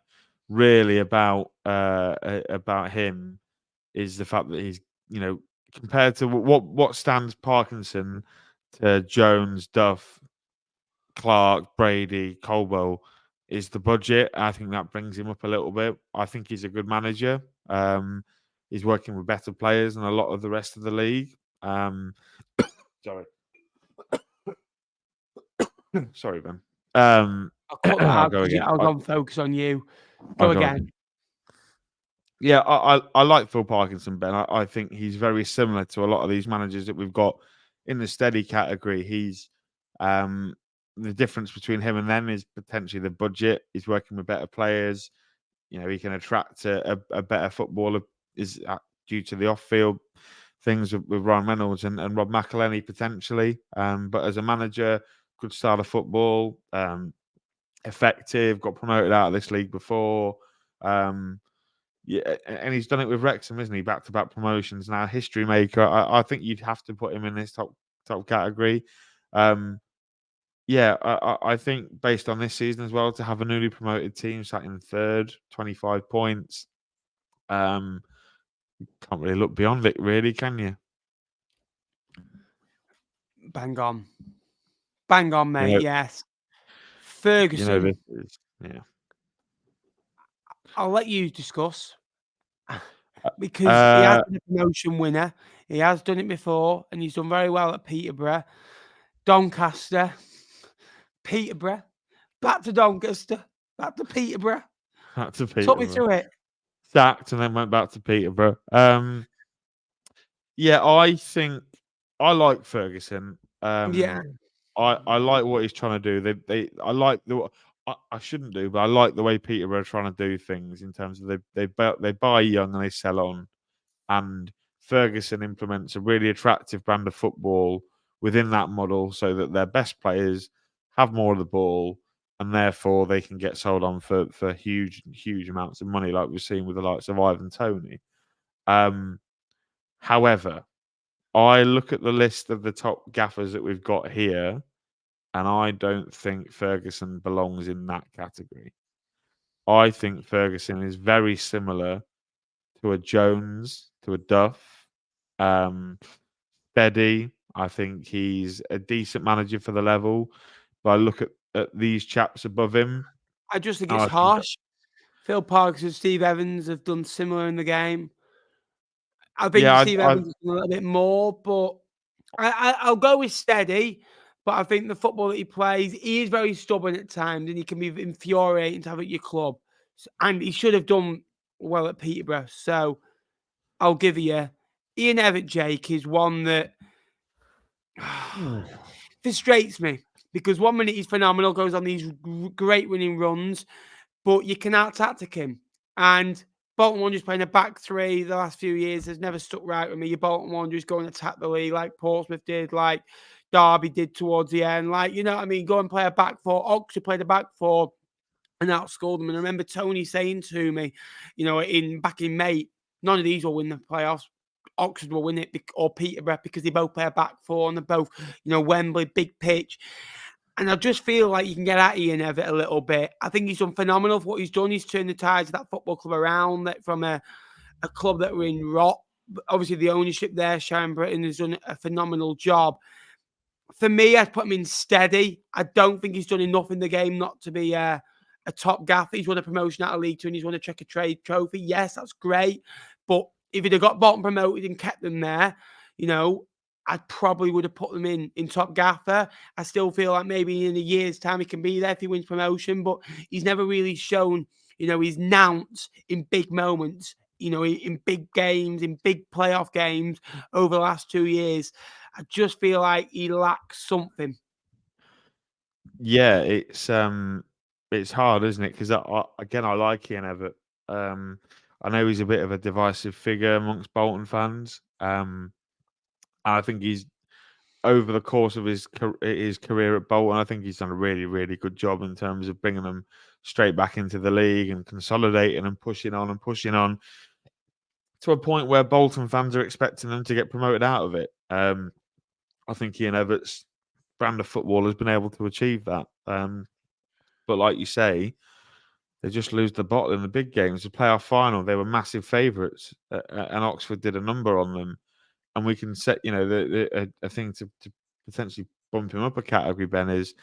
really, about him is the fact that he's, compared to what stands Parkinson to Jones, Duff, Clarke, Brady, Caldwell. is the budget. I think that brings him up a little bit. I think he's a good manager. He's working with better players than a lot of the rest of the league. Sorry. Sorry, Ben. I'll cut that I'll out go because again. I'll go and focus on you. I'll Go go again. Yeah, I like Phil Parkinson, Ben. I think he's very similar to a lot of these managers that we've got in the steady category. He's the difference between him and them is potentially the budget. He's working with better players. He can attract a better footballer is due to the off-field things with Ryan Reynolds and Rob McElhenney potentially. But as a manager, good style of football, effective, got promoted out of this league before. Yeah, and he's done it with Wrexham, isn't he? Back-to-back promotions now, history maker. I think you'd have to put him in this top category. Yeah, I think based on this season as well, to have a newly promoted team sat in third, 25 points, can't really look beyond it, really, can you? Bang on. Bang on, mate. You know, Yes. Ferguson. this is I'll let you discuss because he has Uh, been a promotion winner. He has done it before, and he's done very well at Peterborough, Doncaster, Peterborough, back to Doncaster, back to Peterborough. back to Talk me Peterborough. through it. Sacked and then went back to Peterborough. Yeah, I think I like Ferguson. Yeah. I like what he's trying to do. I like I shouldn't do, but I like the way Peterborough are trying to do things in terms of they buy young and they sell on, and Ferguson implements a really attractive brand of football within that model, so that their best players have more of the ball, and therefore they can get sold on for huge amounts of money, like we've seen with the likes of Ivan Toney. However, I look at the list of the top gaffers that we've got here, and I don't think Ferguson belongs in that category. I think Ferguson is very similar to a Jones, to a Duff, steady. I think he's a decent manager for the level, but I look at these chaps above him. I just think and it's I think, harsh. Phil Parkinson and Steve Evans have done similar in the game. I think yeah, Steve Evans has done a little bit more, but I'll go with steady. But I think the football that he plays, he is very stubborn at times, and he can be infuriating to have at your club. And he should have done well at Peterborough. So I'll give you Ian Evatt. Jake is one that frustrates me because 1 minute he's phenomenal, goes on these great winning runs, but you can out-tactic him. And Bolton Wanderers playing a back three the last few years has never stuck right with me. Your Bolton Wanderers go and attack the league like Portsmouth did, like Derby did towards the end. Like, you know what I mean? Go and play a back four. Oxford played a back four and outscored them. And I remember Tony saying to me, back in May, none of these will win the playoffs. Oxford will win it, or Peterborough, because they both play a back four and they're both, Wembley, big pitch. And I just feel like you can get at Ian Evatt a little bit. I think he's done phenomenal for what he's done. He's turned the tides of that football club around, that from a club that were in rot. Obviously, the ownership there, Sharon Britton, has done a phenomenal job. For me, I'd put him in steady. I don't think he's done enough in the game not to be a top gaffer. He's won a promotion out of League Two and he's won a Checker Trade trophy. Yes, that's great. But if he'd have got Bolton promoted and kept them there, I probably would have put them in top gaffer. I still feel like maybe in a year's time he can be there if he wins promotion, but he's never really shown, his nounce in big moments, in big games, in big playoff games over the last 2 years. I just feel like he lacks something. Yeah, it's hard, isn't it? Because I like Ian Evatt. I know he's a bit of a divisive figure amongst Bolton fans. And I think he's over the course of his career at Bolton, I think he's done a really, really good job in terms of bringing them straight back into the league and consolidating and pushing on to a point where Bolton fans are expecting them to get promoted out of it. I think Ian Evatt's brand of football has been able to achieve that. But like you say, they just lose the bottle in the big games. The playoff final, they were massive favourites, and Oxford did a number on them. And we can set, a thing to potentially bump him up a category, Ben, is,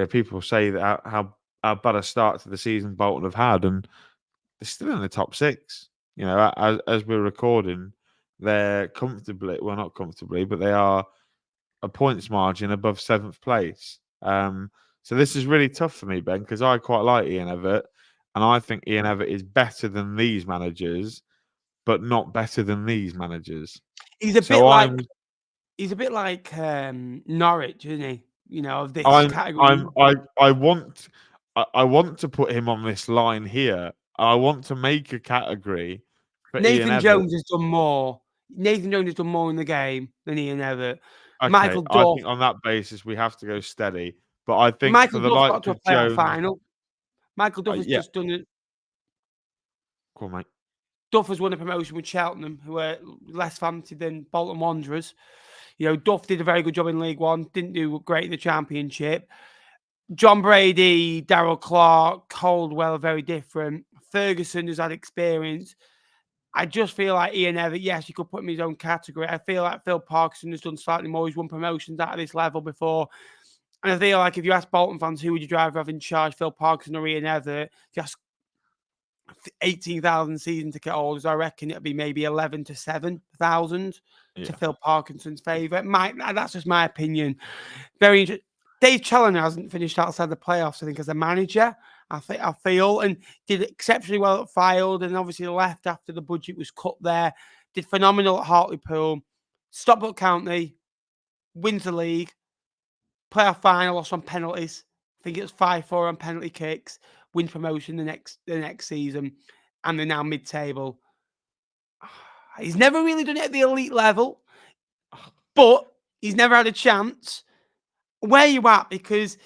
people say that how how bad a start to the season Bolton have had, and they're still in the top 6. You know, as we're recording, they're comfortably, well, not comfortably, but they are a points margin above 7th place. So this is really tough for me, Ben, because I quite like Ian Evatt, and I think Ian Evatt is better than these managers, but not better than these managers. He's a bit So like Norwich, isn't he? You know, of this category. I want to put him on this line here. I want to make a category for Ian Nathan Evatt. Jones has done more. Nathan Jones has done more in the game than Ian Evatt. Okay, Michael I Duff. think on that basis we have to go steady. But I think for Michael the Duff got likes to a of playoff Jones, final. Michael Duff has yeah, just done it. cool, mate. Duff has won a promotion with Cheltenham, who are less fancied than Bolton Wanderers. You know, Duff did a very good job in League One, didn't do great in the Championship. John Brady, Darrell Clarke, Caldwell are very different. Ferguson has had experience. I just feel like Ian Evatt, yes, you could put him in his own category. I feel like Phil Parkinson has done slightly more. He's won promotions at this level before. And I feel like if you ask Bolton fans, who would you rather have in charge, Phil Parkinson or Ian Evatt, if you ask 18,000 season ticket holders, I reckon it'd be maybe 11 to 7,000 to Phil Parkinson's favour. That's just my opinion. Very interesting. Dave Challinor hasn't finished outside the playoffs, I think, as a manager. I feel, and did exceptionally well at Fylde, and obviously left after the budget was cut there. Did phenomenal at Hartlepool. Stockport County wins the league. Playoff final, lost on penalties. I think it was 5-4 on penalty kicks. Win promotion the next season, and they're now mid-table. He's never really done it at the elite level, but he's never had a chance. Where are you at? Because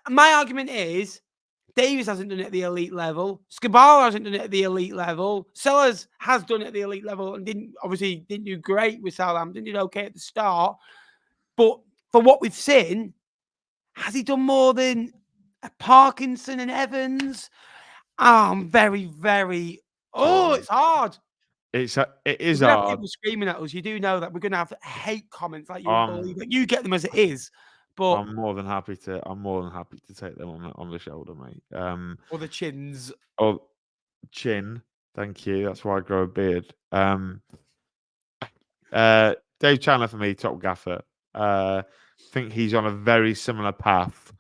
my argument is Davies hasn't done it at the elite level. Skubala hasn't done it at the elite level. Selles has done it at the elite level and didn't do great with Southampton. Did okay at the start, but for what we've seen, has he done more than Parkinson and Evans? I'm very, very. Oh, it's hard. It is We're gonna have hard. people screaming at us. You do know that we're gonna have hate comments like you wouldn't believe it. You get them as it is, but I'm more than happy to take them on the shoulder, mate. or the chins. Oh, chin. Thank you. That's why I grow a beard. Dave Chandler for me, top gaffer. Think he's on a very similar path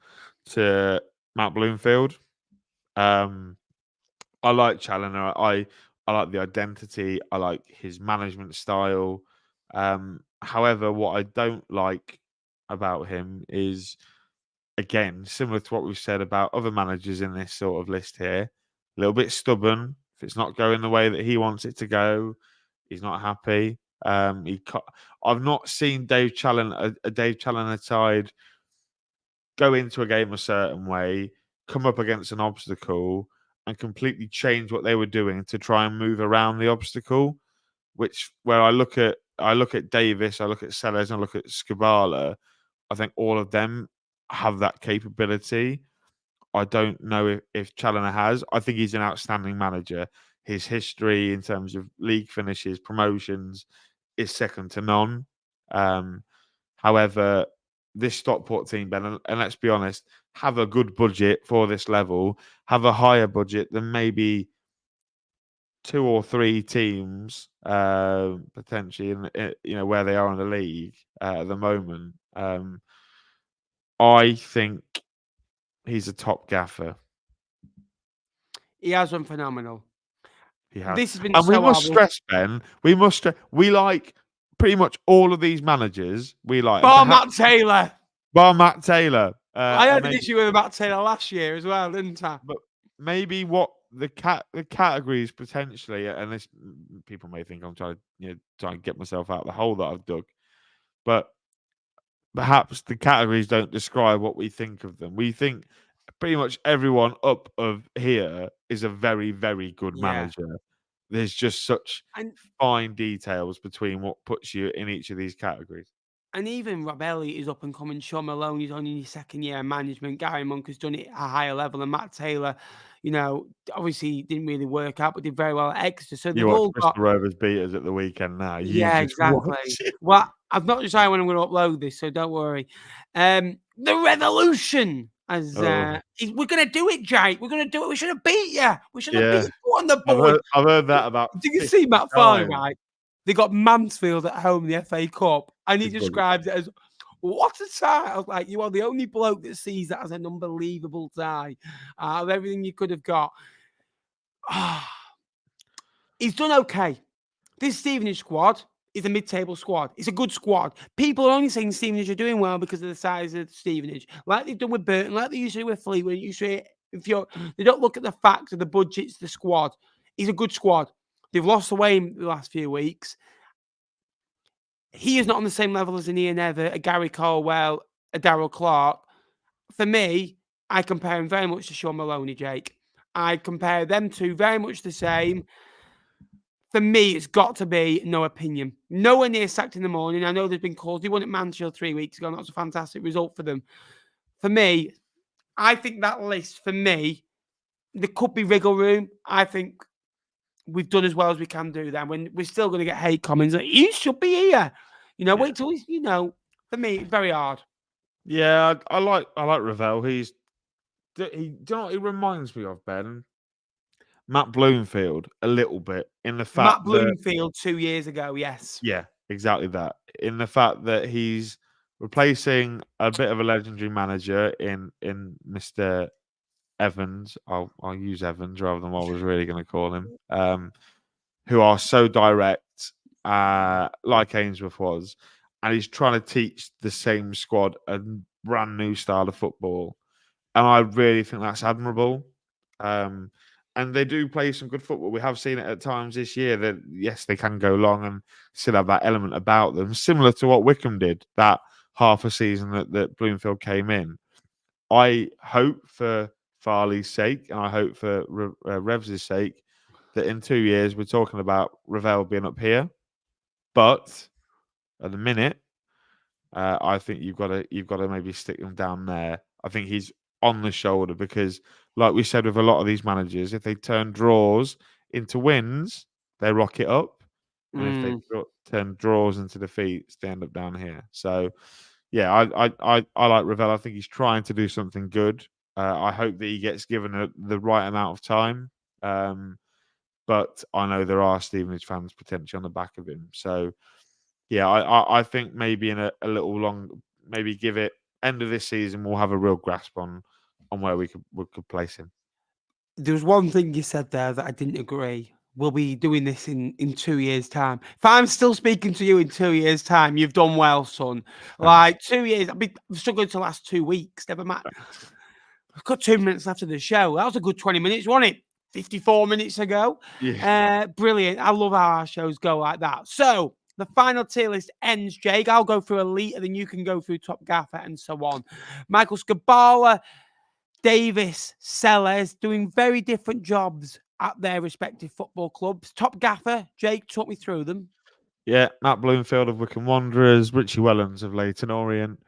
to Matt Bloomfield. I like Challinor. I like the identity. I like his management style. However, what I don't like about him is, again, similar to what we've said about other managers in this sort of list here, a little bit stubborn. If it's not going the way that he wants it to go, he's not happy. I've not seen Dave Challinor side go into a game a certain way, come up against an obstacle, and completely change what they were doing to try and move around the obstacle. Where I look at Davies, I look at Selles, and I look at Skubala. I think all of them have that capability. I don't know if Challinor has. I think he's an outstanding manager. His history in terms of league finishes, promotions, is second to none. However, this Stockport team, Ben, and let's be honest, have a good budget for this level, have a higher budget than maybe 2 or 3 teams potentially in where they are in the league at the moment. I think he's a top gaffer. He has been phenomenal. He has. This has been And we must horrible. stress, Ben. We like pretty much all of these managers. We like Matt Taylor. Bar Matt Taylor. I had an issue with Matt Taylor last year as well, didn't I? But maybe what the categories potentially, and this people may think I'm trying to get myself out of the hole that I've dug, but perhaps the categories don't describe what we think of them. We think pretty much everyone up of here is a very, very good manager. There's just such fine details between what puts you in each of these categories. And even Rob Elliott is up and coming. Shaun Maloney's only in his second year of management. Gary Monk has done it at a higher level. And Matt Taylor, obviously didn't really work out, but did very well at Exeter. So they've all got Bristol Rovers beat us at the weekend now. Exactly. Well, I've not decided when I'm going to upload this, so don't worry. The Revolution As Oh, we're going to do it, Jake. We're going to do it. We should have beat you. We should have beat yeah. you. Put on the board. I've heard that about Did you 50 see Matt Farley, times. right? They got Mansfield at home in the FA Cup, and he Big buddy. describes it as, what a tie. I was like, you are the only bloke that sees that as an unbelievable tie out of everything you could have got. He's done okay. This Stevenage squad is a mid-table squad. It's a good squad. People are only saying Stevenage are doing well because of the size of Stevenage, like they've done with Burton, like they used to do with Fleetwood. They don't look at the facts of the budgets, the squad. He's a good squad. They've lost away in the last few weeks. He is not on the same level as an Ian Evatt, a Gary Caldwell, a Darrell Clarke. For me, I compare him very much to Shaun Maloney, Jake. I compare them two very much the same. For me, it's got to be no opinion. Nowhere near sacked in the morning. I know there's been calls. They won at Mansfield 3 weeks ago, and that was a fantastic result for them. For me, I think that list, for me, there could be wriggle room. I think we've done as well as we can do then. When we're still going to get hate comments, like, he should be here. Wait till he's, for me, it's very hard. Yeah, I like Ravel. Do you know what he reminds me of, Ben? Matt Bloomfield, a little bit, in the fact Matt Bloomfield 2 years ago, yes. yeah, exactly that. In the fact that he's replacing a bit of a legendary manager in Mr. Evans. I'll use Evans rather than what I was really going to call him. Who are so direct, like Ainsworth was, and he's trying to teach the same squad a brand new style of football, and I really think that's admirable. And they do play some good football. We have seen it at times this year that, yes, they can go long and still have that element about them, similar to what Wickham did that half a season that Bloomfield came in. I hope for Farley's sake, and I hope for Revs' sake, that in 2 years we're talking about Ravel being up here. But at the minute, I think you've got to maybe stick him down there. I think he's on the shoulder because, like we said with a lot of these managers, if they turn draws into wins, they rock it up, and if they turn draws into defeats, they end up down here. So, yeah, I like Ravel. I think he's trying to do something good. I hope that he gets given the right amount of time. But I know there are Stevenage fans potentially on the back of him. So, yeah, I think maybe in a little long, maybe give it end of this season, we'll have a real grasp on where we could place him. There was one thing you said there that I didn't agree. We'll be doing this in 2 years' time. If I'm still speaking to you in 2 years' time, you've done well, son. Like 2 years, I've struggling to last 2 weeks. Never mind. I've got 2 minutes left of the show. That was a good 20 minutes, wasn't it? 54 minutes ago. Yeah. Brilliant. I love how our shows go like that. So the final tier list ends, Jake. I'll go through Elite, and then you can go through Top Gaffer and so on. Michael Skubala, Davies, Selles, doing very different jobs at their respective football clubs. Top Gaffer, Jake, talk me through them. Yeah, Matt Bloomfield of Wickham Wanderers, Richie Wellens of Leyton Orient,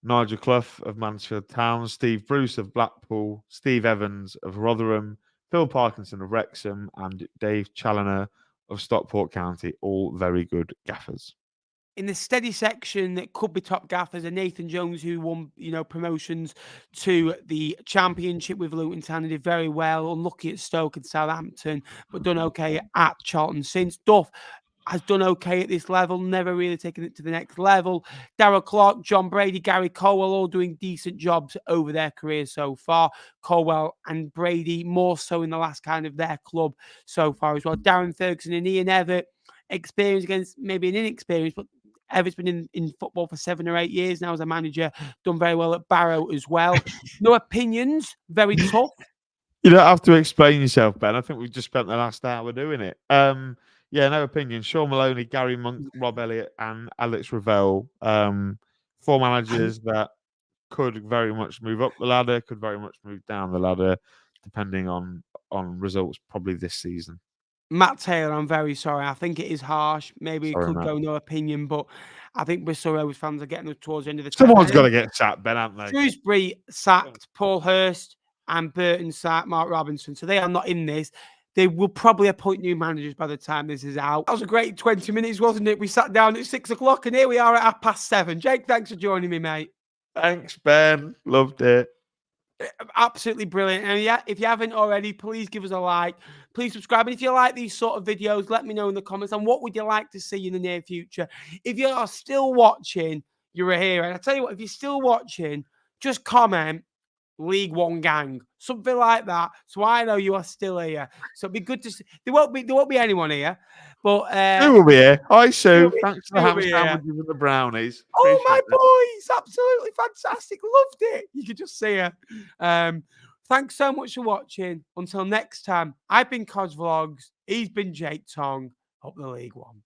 Nigel Clough of Mansfield Town, Steve Bruce of Blackpool, Steve Evans of Rotherham, Phil Parkinson of Wrexham, and Dave Challinor of Stockport County. All very good gaffers. In the steady section that could be top gaffers are Nathan Jones, who won, promotions to the Championship with Luton Town and did very well. Unlucky at Stoke and Southampton, but done okay at Charlton since. Duff has done okay at this level, never really taken it to the next level. Darrell Clarke, John Brady, Gary Caldwell, all doing decent jobs over their careers so far. Caldwell and Brady more so in the last kind of their club so far as well. Darren Ferguson and Ian Evatt, experience against maybe an inexperienced, but Evatt's been in football for 7 or 8 years now as a manager, done very well at Barrow as well. No opinions, very tough. You don't have to explain yourself, Ben. I think we've just spent the last hour doing it. Yeah, no opinion. Shaun Maloney, Gary Monk, Rob Elliott, and Alex Ravel. 4 managers that could very much move up the ladder, could very much move down the ladder, depending on results probably this season. Matt Taylor, I'm very sorry. I think it is harsh. Maybe Sorry, it could Matt. go no opinion, but I think Bristol Rovers fans are getting towards the end of the Someone's got to get sacked, Ben, haven't they? Shrewsbury sacked Paul Hurst and Burton sacked Mark Robinson, so they are not in this. They will probably appoint new managers by the time this is out. That was a great 20 minutes, wasn't it? We sat down at 6 o'clock and here we are at 7:30. Jake, thanks for joining me, mate. Thanks, Ben. Loved it. Absolutely brilliant. And yeah, if you haven't already, please give us a like. Please subscribe. And if you like these sort of videos, let me know in the comments. And what would you like to see in the near future? If you are still watching, you're a hero. And I tell you what, if you're still watching, just comment League One gang, something like that. So I know you are still here. So it'd be good to see. There won't be anyone here, but Sue will be here. Hi, Sue Sue. Thanks for the will ham be here. sandwiches and the brownies. Oh, my Appreciate it. boys, absolutely fantastic. Loved it. You could just see her. Thanks so much for watching. Until next time, I've been Cos Vlogs. He's been Jake Tong. Up the League One.